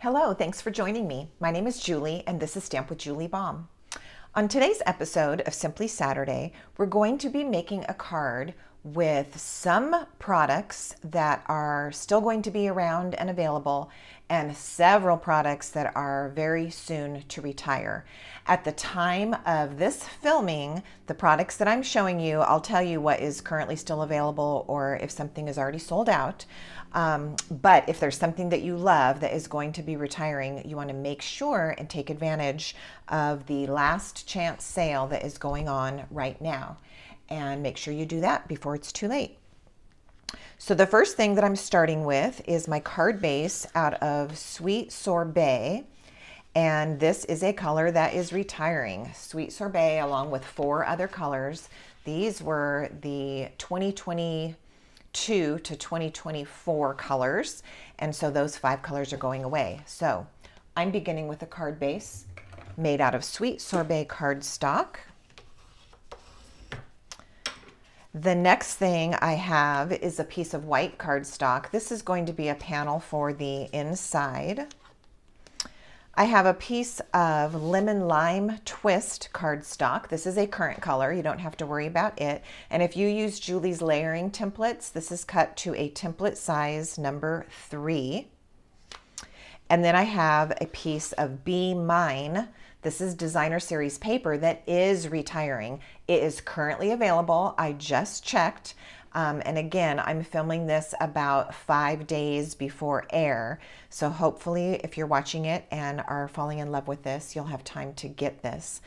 Hello, thanks for joining me. My name is Julie and this is Stamp with Julie Baum. On today's episode of Simply Saturday, we're going to be making a card with some products that are still going to be around and available and several products that are very soon to retire. At the time of this filming, the products that I'm showing you, I'll tell you what is currently still available or if something is already sold out. But if there's something that you love that is going to be retiring, you want to make sure and take advantage of the last chance sale that is going on right now. And make sure you do that before it's too late. So the first thing that I'm starting with is my card base out of Sweet Sorbet. And this is a color that is retiring. Sweet Sorbet along with 4 other colors. These were the 2022 to 2024 colors. And so those 5 colors are going away. So I'm beginning with a card base made out of Sweet Sorbet cardstock. The next thing I have is a piece of white cardstock. This is going to be a panel for the inside. I have a piece of lemon lime twist cardstock. This is a current color. You don't have to worry about it. And if you use Julie's layering templates, this is cut to a template size number 3. And then I have a piece of Be Mine. This is designer series paper that is retiring. It is currently available. I just checked. And again, I'm filming this about 5 days before air. So hopefully if you're watching it and are falling in love with this, you'll have time to get this.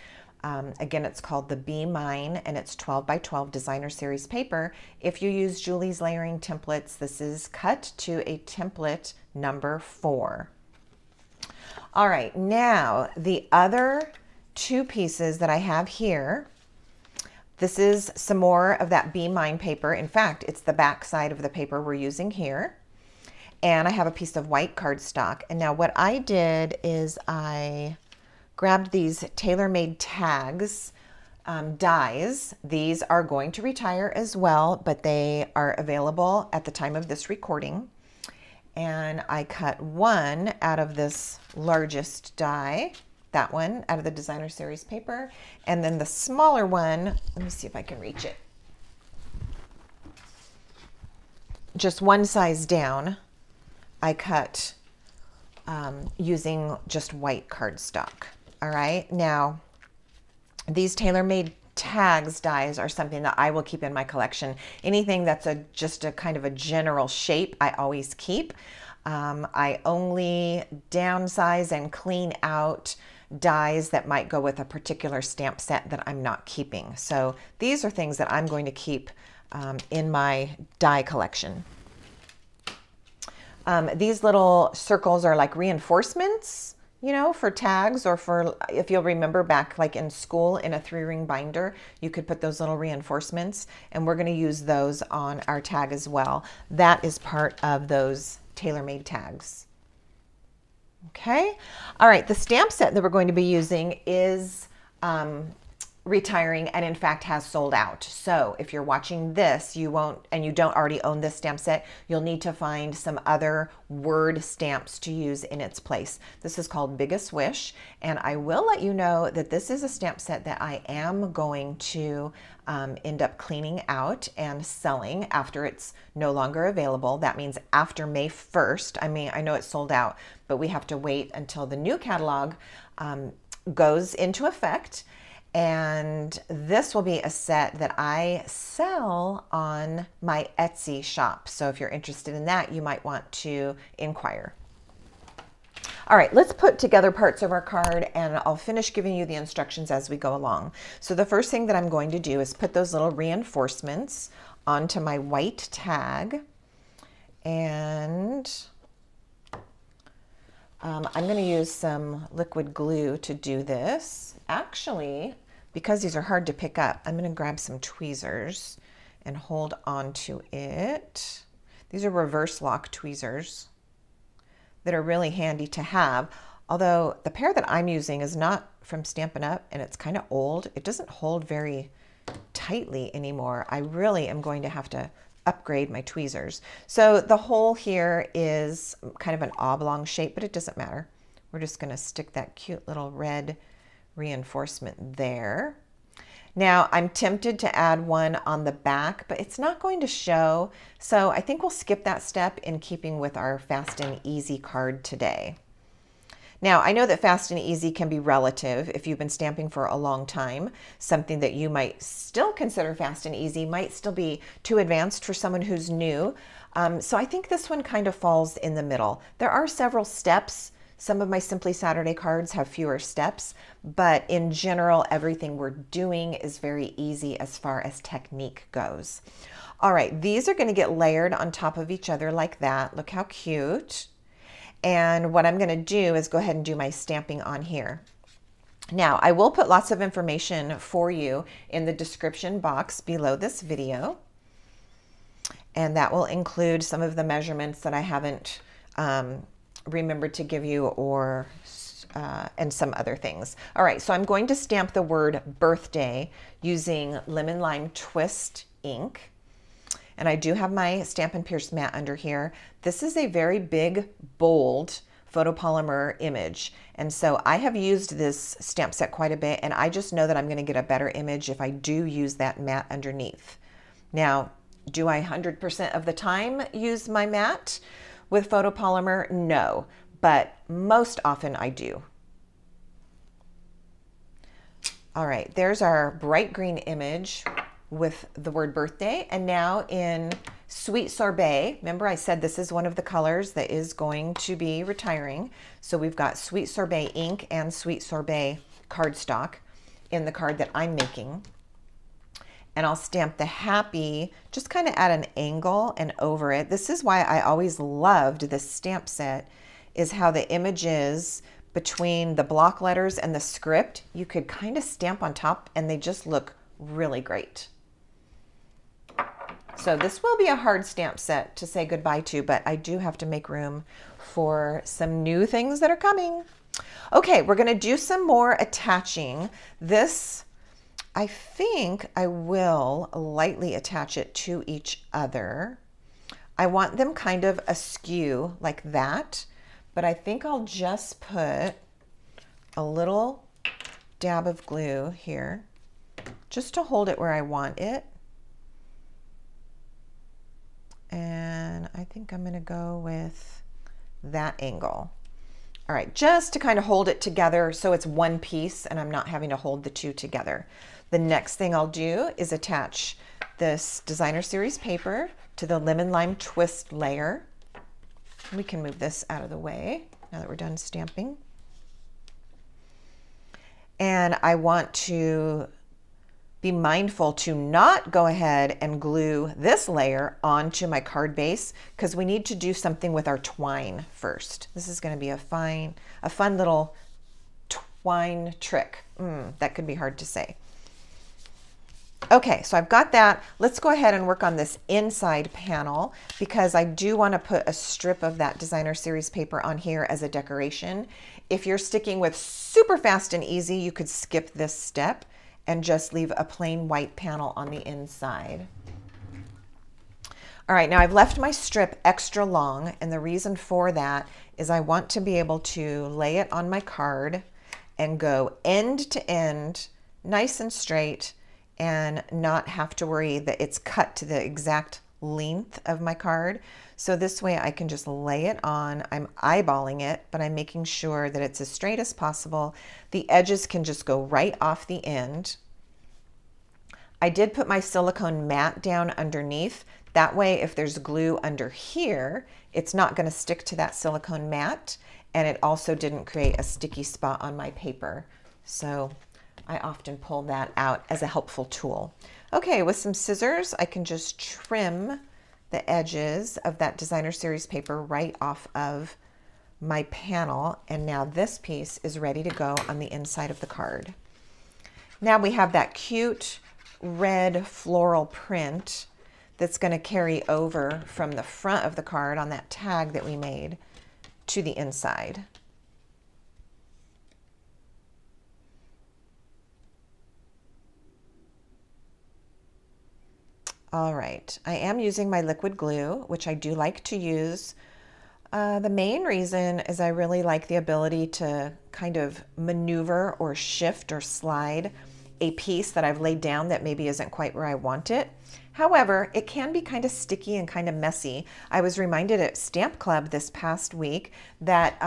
Again, it's called the Be Mine and it's 12 by 12 designer series paper. If you use Julie's layering templates, this is cut to a template number 4. All right, now the other 2 pieces that I have here, this is some more of that Be Mine paper. In fact, it's the back side of the paper we're using here. And I have a piece of white cardstock. And now what I did is I grabbed these tailor-made tags, dies. These are going to retire as well, but they are available at the time of this recording. And I cut one out of this largest die, that one out of the designer series paper, and then the smaller one, let me see if I can reach it, just one size down, I cut using just white cardstock. All right, now these tailor-made tags dies are something that I will keep in my collection. Anything that's just a kind of a general shape, I always keep. I only downsize and clean out dies that might go with a particular stamp set that I'm not keeping. So these are things that I'm going to keep in my die collection. These little circles are like reinforcements, you know, for tags, or for, if you'll remember back like in school in a 3-ring binder, you could put those little reinforcements, and we're going to use those on our tag as well. That is part of those tailor-made tags. Okay. All right. The stamp set that we're going to be using is retiring and in fact has sold out. So if you're watching this, you won't, and you don't already own this stamp set, you'll need to find some other word stamps to use in its place. This is called Biggest Wish, and I will let you know that this is a stamp set that I am going to end up cleaning out and selling after it's no longer available. That means after May 1st. I mean, I know it's sold out, but we have to wait until the new catalog goes into effect. And this will be a set that I sell on my Etsy shop. So if you're interested in that, you might want to inquire. All right, let's put together parts of our card and I'll finish giving you the instructions as we go along. So the first thing that I'm going to do is put those little reinforcements onto my white tag. And I'm going to use some liquid glue to do this. Actually, because these are hard to pick up, I'm going to grab some tweezers and hold on to it. These are reverse lock tweezers that are really handy to have. Although the pair that I'm using is not from Stampin' Up and it's kind of old. It doesn't hold very tightly anymore. I really am going to have to upgrade my tweezers. So the hole here is kind of an oblong shape, but it doesn't matter. We're just going to stick that cute little red reinforcement there. Now I'm tempted to add one on the back, but it's not going to show. So I think we'll skip that step in keeping with our fast and easy card today. Now, I know that fast and easy can be relative. If you've been stamping for a long time, something that you might still consider fast and easy might still be too advanced for someone who's new. So I think this one kind of falls in the middle. There are several steps. Some of my Simply Saturday cards have fewer steps, but in general, everything we're doing is very easy as far as technique goes. All right, these are going to get layered on top of each other like that. Look how cute. And what I'm going to do is go ahead and do my stamping on here. Now, I will put lots of information for you in the description box below this video. And that will include some of the measurements that I haven't remembered to give you, or and some other things. All right, so I'm going to stamp the word birthday using Lemon Lime Twist ink. And I do have my Stampin' Pierce mat under here. This is a very big, bold photopolymer image. And so I have used this stamp set quite a bit, and I just know that I'm going to get a better image if I do use that mat underneath. Now, do I 100% of the time use my mat with photopolymer? No, but most often I do. All right, there's our bright green image with the word birthday. And now in Sweet Sorbet, remember I said this is one of the colors that is going to be retiring. So we've got Sweet Sorbet ink and Sweet Sorbet cardstock in the card that I'm making. And I'll stamp the happy just kind of at an angle and over it. This is why I always loved this stamp set, is how the images between the block letters and the script, you could kind of stamp on top and they just look really great. So this will be a hard stamp set to say goodbye to, but I do have to make room for some new things that are coming. Okay, we're going to do some more attaching. This, I think I will lightly attach it to each other. I want them kind of askew like that, but I think I'll just put a little dab of glue here just to hold it where I want it. And I think I'm going to go with that angle. All right, just to kind of hold it together so it's one piece and I'm not having to hold the two together. The next thing I'll do is attach this designer series paper to the Lemon Lime Twist layer. We can move this out of the way now that we're done stamping. And I want to be mindful to not go ahead and glue this layer onto my card base, because we need to do something with our twine first. This is going to be a fun little twine trick. That could be hard to say. Okay, so I've got that. Let's go ahead and work on this inside panel, because I do want to put a strip of that designer series paper on here as a decoration. If you're sticking with super fast and easy, you could skip this step and just leave a plain white panel on the inside. All right, now I've left my strip extra long, and the reason for that is I want to be able to lay it on my card and go end to end, nice and straight, and not have to worry that it's cut to the exact length of my card. So this way I can just lay it on. I'm eyeballing it, but I'm making sure that it's as straight as possible. The edges can just go right off the end. I did put my silicone mat down underneath. That way, if there's glue under here, it's not going to stick to that silicone mat, and it also didn't create a sticky spot on my paper. So I often pull that out as a helpful tool. Okay, with some scissors, I can just trim the edges of that designer series paper right off of my panel, and now this piece is ready to go on the inside of the card. Now we have that cute red floral print that's going to carry over from the front of the card on that tag that we made to the inside. All right, I am using my liquid glue, which I do like to use. The main reason is I really like the ability to kind of maneuver or shift or slide a piece that I've laid down that maybe isn't quite where I want it. However, it can be kind of sticky and kind of messy. I was reminded at Stamp Club this past week that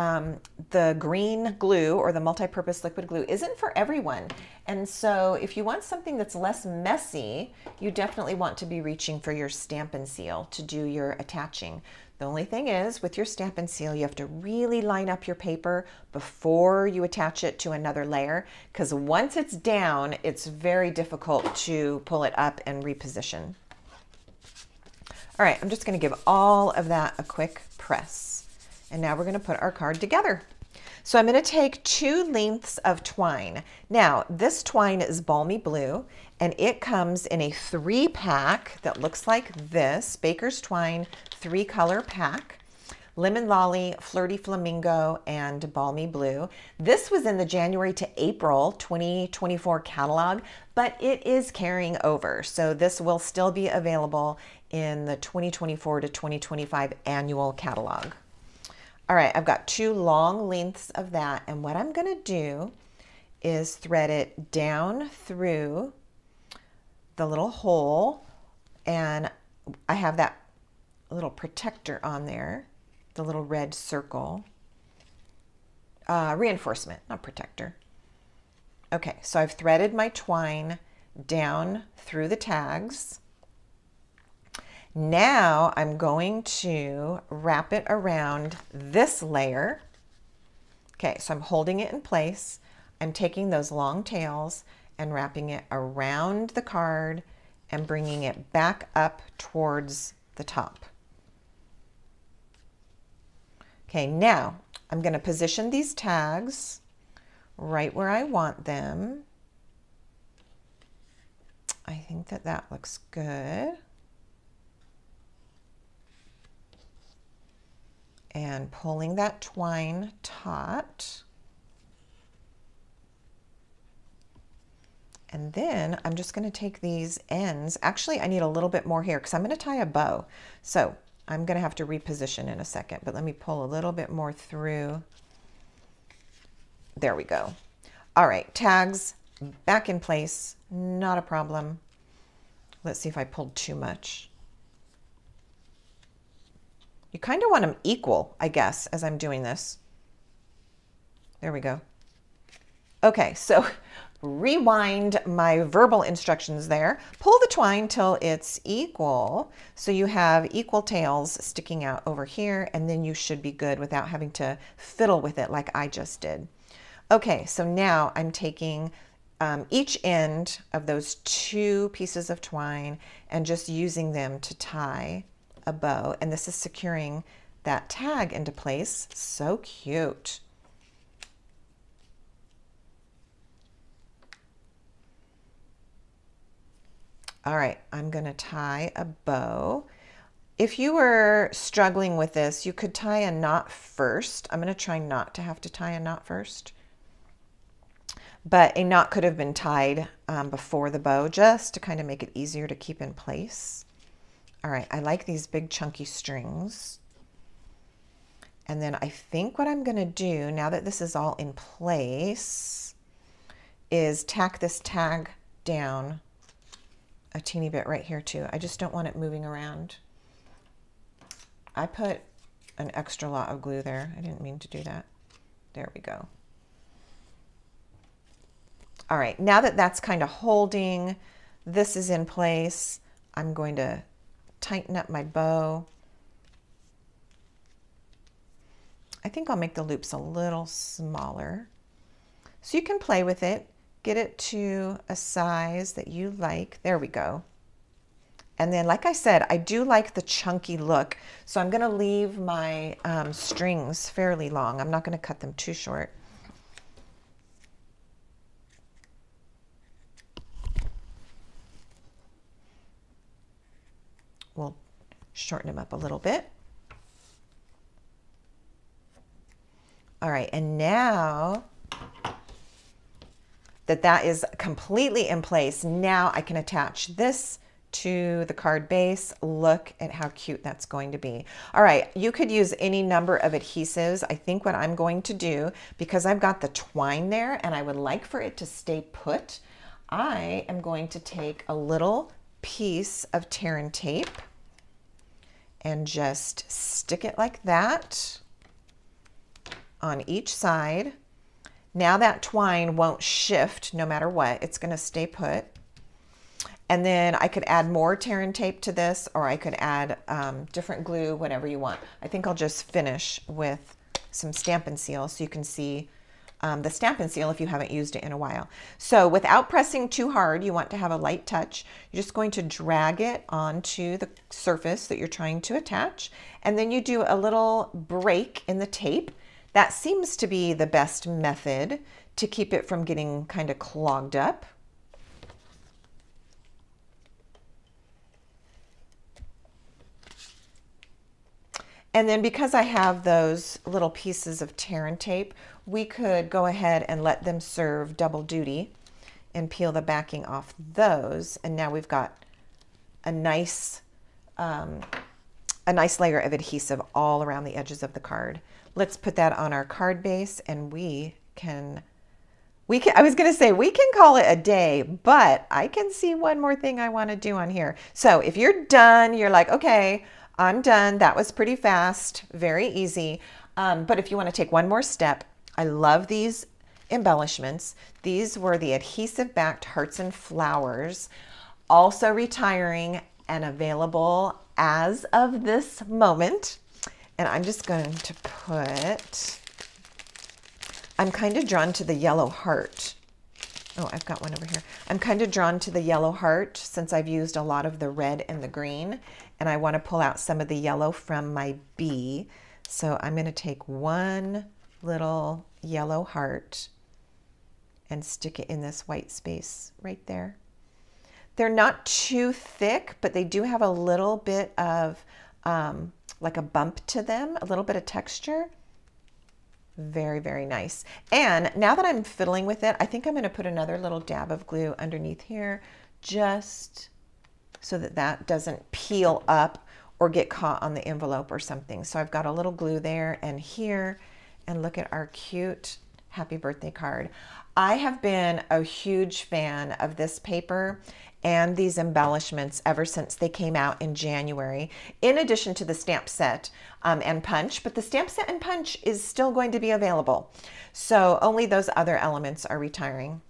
the green glue or the multi-purpose liquid glue isn't for everyone. And so if you want something that's less messy, you definitely want to be reaching for your Stampin' Seal to do your attaching. The only thing is, with your Stampin' Seal, you have to really line up your paper before you attach it to another layer, because once it's down, it's very difficult to pull it up and reposition. All right, I'm just going to give all of that a quick press. And now we're going to put our card together. So I'm going to take 2 lengths of twine. Now, this twine is Balmy Blue, and it comes in a 3-pack that looks like this, Baker's Twine 3-color pack. Lemon Lolly, Flirty Flamingo, and Balmy Blue. This was in the January to April 2024 catalog, but it is carrying over. So this will still be available in the 2024 to 2025 annual catalog. All right, I've got 2 long lengths of that, and what I'm going to do is thread it down through the little hole, and I have that little protector on there, the little red circle, reinforcement, not protector. Okay, so I've threaded my twine down through the tags. Now I'm going to wrap it around this layer. Okay, so I'm holding it in place. I'm taking those long tails and wrapping it around the card and bringing it back up towards the top. Okay, now I'm going to position these tags right where I want them. I think that that looks good. And pulling that twine taut. And then I'm just going to take these ends. Actually, I need a little bit more here because I'm going to tie a bow. So I'm going to have to reposition in a second, but let me pull a little bit more through. There we go. All right, tags back in place, not a problem. Let's see if I pulled too much. You kind of want them equal, I guess, as I'm doing this. There we go. Okay, so rewind my verbal instructions there. Pull the twine till it's equal. So you have equal tails sticking out over here, and then you should be good without having to fiddle with it like I just did. Okay, so now I'm taking each end of those 2 pieces of twine and just using them to tie a bow, and this is securing that tag into place. So cute. All right, I'm going to tie a bow. If you were struggling with this, you could tie a knot first. I'm going to try not to have to tie a knot first, but a knot could have been tied before the bow just to kind of make it easier to keep in place. All right, I like these big chunky strings. And then I think what I'm going to do, now that this is all in place, is tack this tag down a teeny bit right here too. I just don't want it moving around. I put an extra lot of glue there. I didn't mean to do that. There we go. All right, now that that's kind of holding, this is in place, I'm going to tighten up my bow. I think I'll make the loops a little smaller. So you can play with it, get it to a size that you like. There we go. And then, like I said, I do like the chunky look, so I'm going to leave my strings fairly long. I'm not going to cut them too short. We'll shorten them up a little bit. All right, and now that that is completely in place, now I can attach this to the card base. Look at how cute that's going to be. All right, you could use any number of adhesives. I think what I'm going to do, because I've got the twine there and I would like for it to stay put, I am going to take a little piece of tear and tape and just stick it like that on each side. Now that twine won't shift no matter what. It's going to stay put. And then I could add more tear and tape to this, or I could add different glue, whatever you want. I think I'll just finish with some Stampin' Seal so you can see the Stampin' Seal if you haven't used it in a while. So without pressing too hard, you want to have a light touch. You're just going to drag it onto the surface that you're trying to attach. And then you do a little break in the tape. That seems to be the best method to keep it from getting kind of clogged up. And then because I have those little pieces of tear and tape, we could go ahead and let them serve double duty and peel the backing off those. And now we've got a nice layer of adhesive all around the edges of the card. Let's put that on our card base and we can, I was going to say we can call it a day, but I can see one more thing I want to do on here. So if you're done, you're like, okay, I'm done. That was pretty fast, very easy. But if you want to take one more step, I love these embellishments. These were the adhesive backed hearts and flowers, also retiring and available as of this moment. And I'm just going to put, I'm kind of drawn to the yellow heart. Oh, I've got one over here. I'm kind of drawn to the yellow heart since I've used a lot of the red and the green, and I want to pull out some of the yellow from my bee. So I'm going to take one little yellow heart and stick it in this white space right there. They're not too thick, but they do have a little bit of like a bump to them, a little bit of texture. Very, very nice. And now that I'm fiddling with it, I think I'm going to put another little dab of glue underneath here just so that that doesn't peel up or get caught on the envelope or something. So I've got a little glue there and here, and look at our cute happy birthday card. I have been a huge fan of this paper and these embellishments ever since they came out in January, in addition to the stamp set and punch, but the stamp set and punch is still going to be available. So only those other elements are retiring.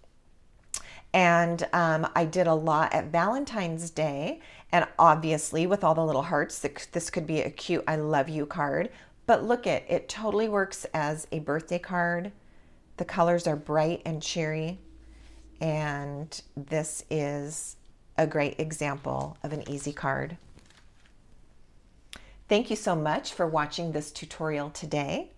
And I did a lot at Valentine's Day, and obviously with all the little hearts, this could be a cute I love you card, but look at it, totally works as a birthday card. The colors are bright and cheery, and this is a great example of an easy card. Thank you so much for watching this tutorial today.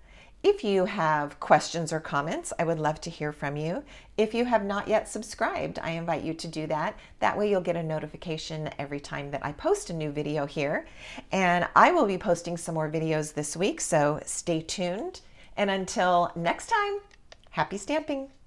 If you have questions or comments, I would love to hear from you. If you have not yet subscribed, I invite you to do that. That way you'll get a notification every time that I post a new video here. And I will be posting some more videos this week, so stay tuned. And until next time, happy stamping!